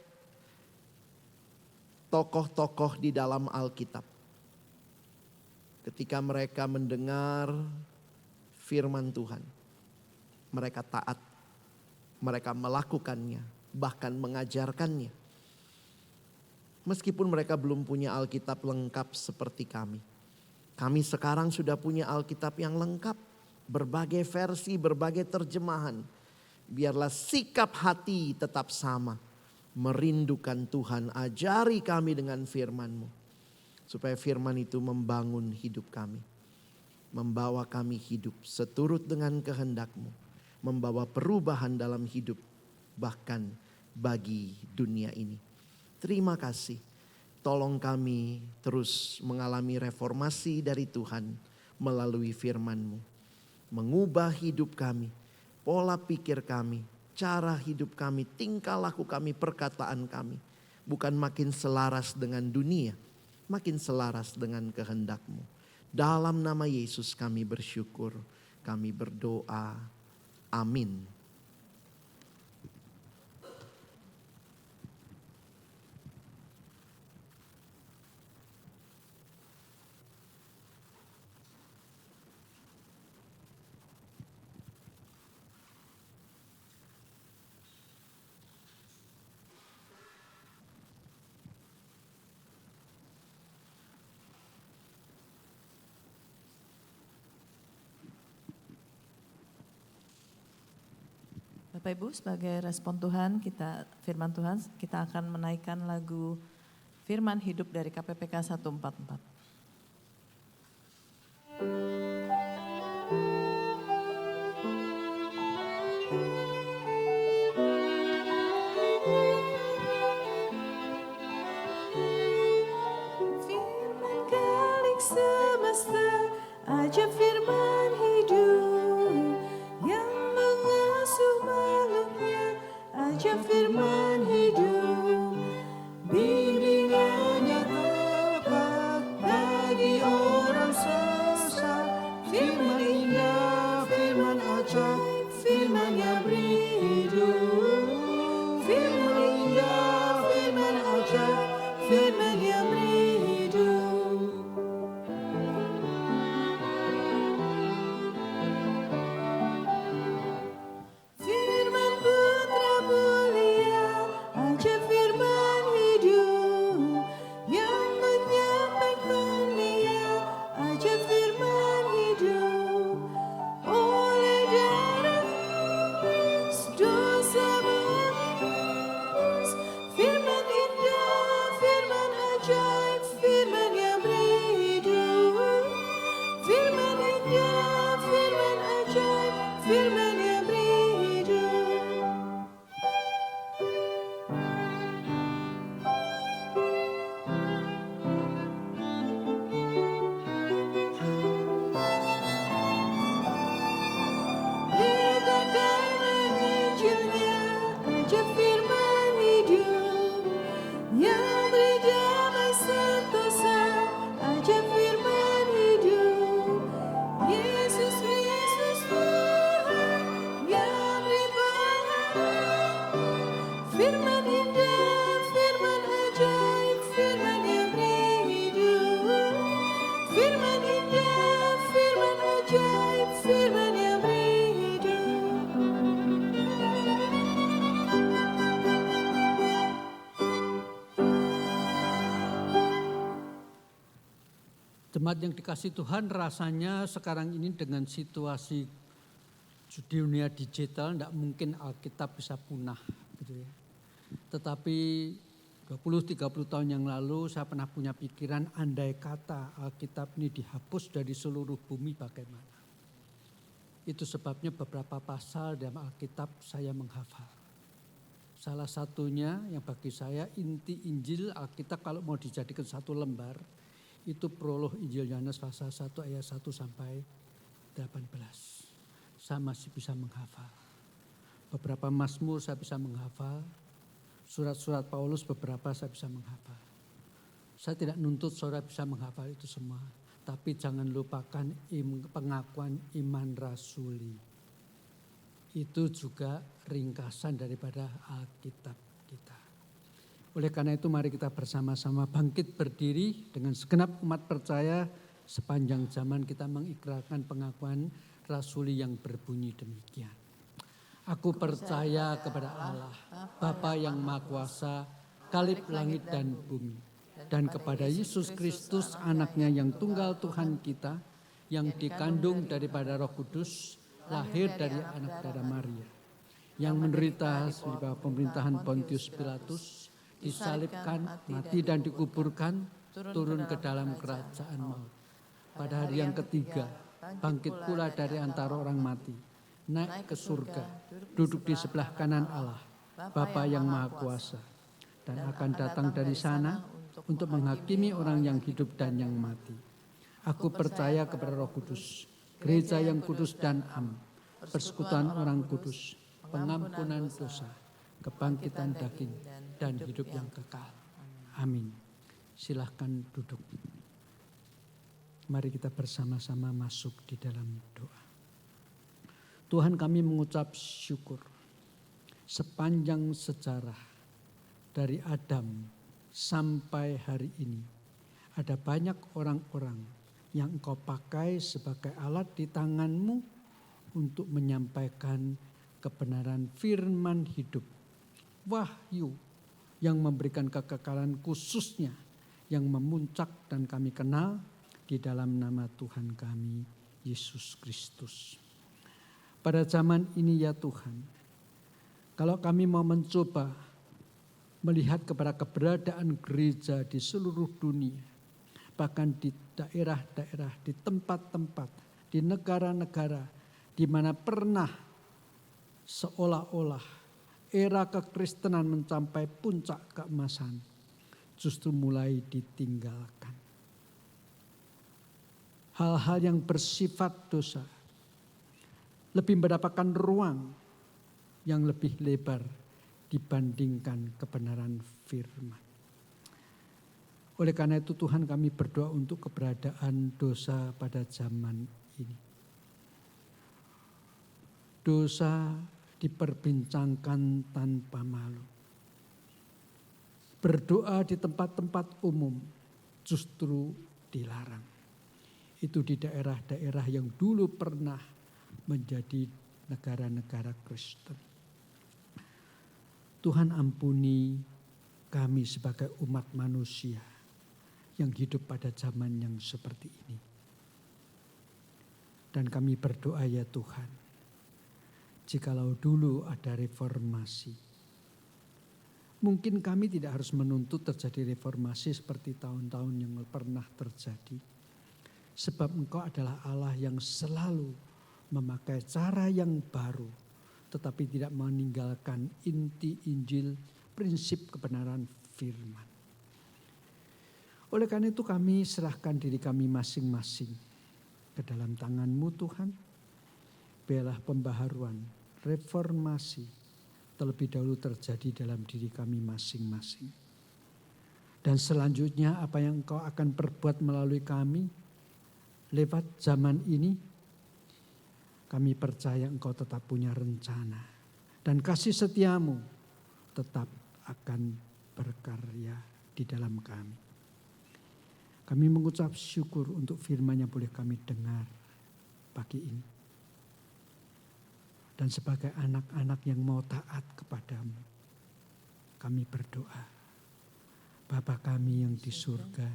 tokoh-tokoh di dalam Alkitab. Ketika mereka mendengar firman Tuhan, mereka taat, mereka melakukannya, bahkan mengajarkannya. Meskipun mereka belum punya Alkitab lengkap seperti kami. Kami sekarang sudah punya Alkitab yang lengkap, berbagai versi, berbagai terjemahan. Biarlah sikap hati tetap sama. Merindukan Tuhan, ajari kami dengan firman-Mu. Supaya firman itu membangun hidup kami. Membawa kami hidup seturut dengan kehendak-Mu. Membawa perubahan dalam hidup, bahkan bagi dunia ini. Terima kasih. Tolong kami terus mengalami reformasi dari Tuhan melalui firman-Mu. Mengubah hidup kami, pola pikir kami, cara hidup kami, tingkah laku kami, perkataan kami. Bukan makin selaras dengan dunia, makin selaras dengan kehendak-Mu. Dalam nama Yesus kami bersyukur, kami berdoa. Amin. Bapak Ibu, sebagai respon Tuhan, firman Tuhan, kita akan menaikkan lagu Firman Hidup dari KPPK 144. Firman Kalik semesta, ajaib firman hidup yang mengasuh makhluknya, ajaib firman hidup. Bimbingannya tepat bagi orang sesat. Firman indah, firman ajaib, firman yang beri hidup. Firman indah, firman ajaib, firman yang beri hidup. Firman putra mulia, ajaib firman hidup yang menyampaikan dia, ajaib firman hidup. Oleh darah Yesus dosa menebus. Firman indah, firman ajaib, firman yang beri hidup. Firman indah, firman ajaib, firman yang beri hidup. Beritakan Injilnya, ajaib firman hidup yang beri damai sentosa, ajaib firman hidup. Yesus Kristus Tuhan yang beri pengharapan. Firman indah, firman ajaib, firman yang beri hidup. Firman indah, firman ajaib, firman yang beri hidup. Jemaat yang dikasih Tuhan, rasanya sekarang ini dengan situasi di dunia digital tidak mungkin Alkitab bisa punah gitu ya. Tetapi 20-30 tahun yang lalu saya pernah punya pikiran, andai kata Alkitab ini dihapus dari seluruh bumi bagaimana. Itu sebabnya beberapa pasal dalam Alkitab saya menghafal. Salah satunya yang bagi saya inti Injil Alkitab kalau mau dijadikan satu lembar, itu prolog Injil Yohanes pasal 1 ayat 1 sampai 18. Saya masih bisa menghafal. Beberapa mazmur saya bisa menghafal. Surat-surat Paulus beberapa saya bisa menghafal. Saya tidak nuntut saudara bisa menghafal itu semua. Tapi jangan lupakan pengakuan iman rasuli. Itu juga ringkasan daripada Alkitab kita. Oleh karena itu mari kita bersama-sama bangkit berdiri dengan segenap umat percaya sepanjang zaman kita mengikrarkan pengakuan rasuli yang berbunyi demikian. Aku percaya kepada Allah, Bapa yang Maha Kuasa, Kalib langit dan bumi, dan kepada Yesus Kristus anaknya yang tunggal Tuhan kita, yang dikandung daripada Roh Kudus, lahir dari anak darah Maria, yang menderita di bawah pemerintahan Pontius Pilatus, disalibkan, mati dan dikuburkan, turun ke dalam kerajaan maut. Pada hari yang ketiga, bangkit pula dari antara orang mati, naik ke surga, duduk di sebelah kanan Allah, Bapa yang Maha Kuasa, dan akan datang dari sana untuk menghakimi orang yang hidup dan yang mati. Aku percaya kepada Roh Kudus, gereja yang kudus dan am, persekutuan orang kudus, pengampunan dosa, kebangkitan daging, dan hidup yang kekal. Amin. Silahkan duduk. Mari kita bersama-sama masuk di dalam doa. Tuhan, kami mengucap syukur sepanjang sejarah dari Adam sampai hari ini. Ada banyak orang-orang yang Engkau pakai sebagai alat di tangan-Mu untuk menyampaikan kebenaran firman hidup, wahyu yang memberikan kekekalan khususnya yang memuncak dan kami kenal di dalam nama Tuhan kami Yesus Kristus. Pada zaman ini ya Tuhan, Kalau kami mau mencoba melihat kepada keberadaan gereja di seluruh dunia, bahkan di daerah-daerah, di tempat-tempat, di negara-negara di mana pernah seolah-olah era kekristenan mencapai puncak keemasan, justru mulai ditinggalkan. Hal-hal yang bersifat dosa lebih mendapatkan ruang yang lebih lebar dibandingkan kebenaran firman. Oleh karena itu Tuhan, kami berdoa untuk keberadaan dosa pada zaman ini. Dosa diperbincangkan tanpa malu. Berdoa di tempat-tempat umum justru dilarang. Itu di daerah-daerah yang dulu pernah menjadi negara-negara Kristen. Tuhan, ampuni kami sebagai umat manusia yang hidup pada zaman yang seperti ini. Dan kami berdoa ya Tuhan, jikalau dulu ada reformasi, mungkin kami tidak harus menuntut terjadi reformasi seperti tahun-tahun yang pernah terjadi. Sebab Engkau adalah Allah yang selalu memakai cara yang baru, tetapi tidak meninggalkan inti Injil, prinsip kebenaran firman. Oleh karena itu kami serahkan diri kami masing-masing ke dalam tangan-Mu Tuhan. Biarlah pembaharuan, reformasi terlebih dahulu terjadi dalam diri kami masing-masing. Dan selanjutnya apa yang Engkau akan perbuat melalui kami lewat zaman ini, kami percaya Engkau tetap punya rencana. Dan kasih setiamu tetap akan berkarya di dalam kami. Kami mengucap syukur untuk firman yang boleh kami dengar pagi ini. Dan sebagai anak-anak yang mau taat kepadamu, kami berdoa. Bapa kami yang di surga,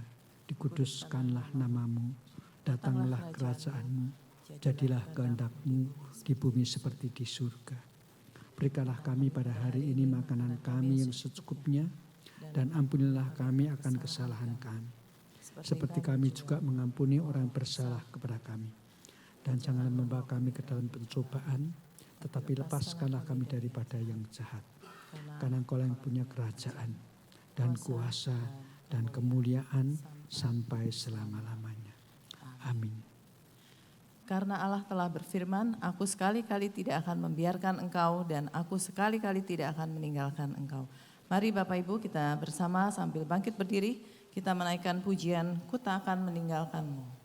dikuduskanlah namamu, datanglah kerajaanmu, jadilah kehendak-Mu di bumi seperti di surga. Berikanlah kami pada hari ini makanan kami yang secukupnya, dan ampunilah kami akan kesalahan kami, seperti kami juga mengampuni orang bersalah kepada kami. Dan janganlah membawa kami ke dalam pencobaan, tetapi lepaskanlah kami daripada yang jahat. Karena Engkau yang punya kerajaan dan kuasa dan kemuliaan sampai selama-lamanya. Amin. Karena Allah telah berfirman, aku sekali-kali tidak akan membiarkan engkau dan aku sekali-kali tidak akan meninggalkan engkau. Mari Bapak Ibu kita bersama sambil bangkit berdiri, kita menaikkan pujian, ku tak akan meninggalkanmu.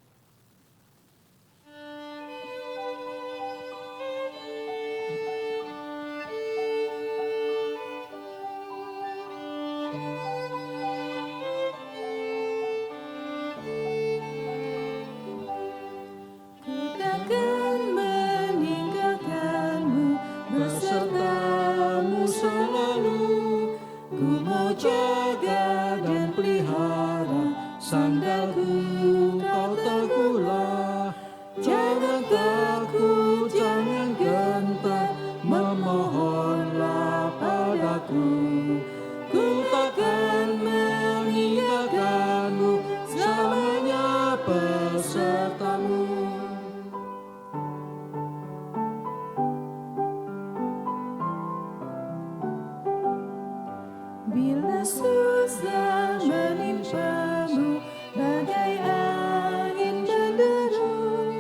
Bila susah menimpamu bagai angin menderu,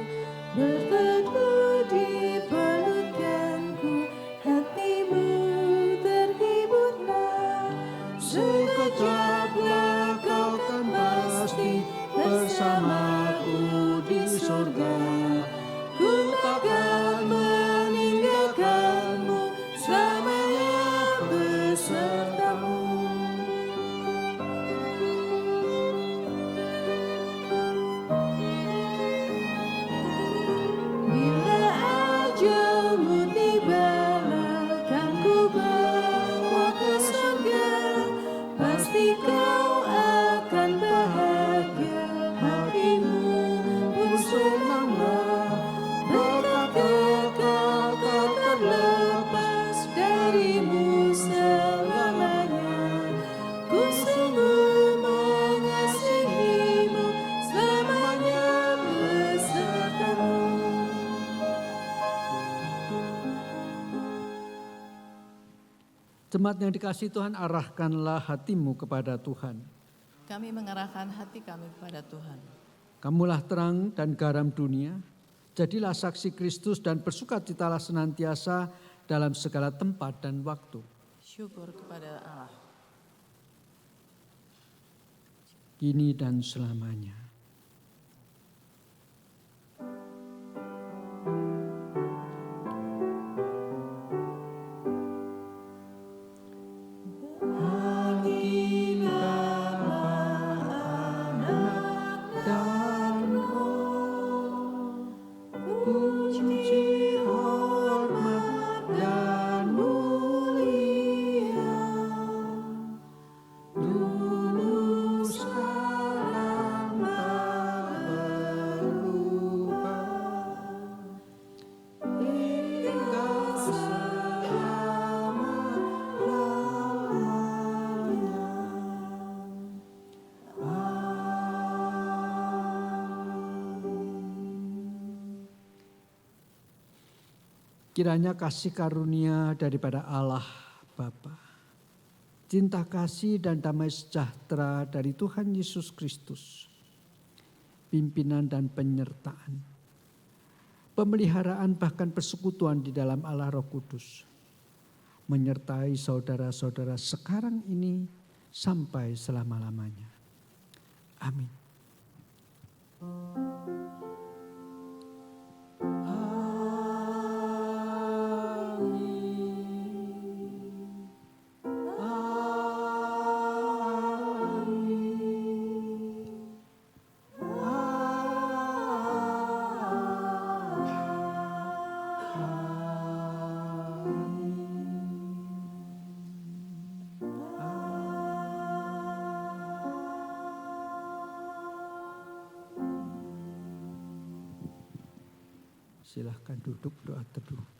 berteduh di pelukanku, hatimu terhiburlah. Sekejaplah kau kan pasti bersamaku di surga. Ku takkan meninggalkanmu, selamanya besertamu. Bila ajalmu tiba, akan ku bawa ke surga. Pasti kau akan bahagia, hati Jemaat yang dikasihi Tuhan, arahkanlah hatimu kepada Tuhan. Kami mengarahkan hati kami kepada Tuhan. Kamulah terang dan garam dunia. Jadilah saksi Kristus dan bersukacitalah senantiasa dalam segala tempat dan waktu. Syukur kepada Allah. Kini dan selamanya. Kiranya kasih karunia daripada Allah Bapa, cinta kasih dan damai sejahtera dari Tuhan Yesus Kristus, pimpinan dan penyertaan, pemeliharaan bahkan persekutuan di dalam Allah Roh Kudus, menyertai saudara-saudara sekarang ini sampai selama-lamanya. Amin. Silahkan duduk, doa teduh.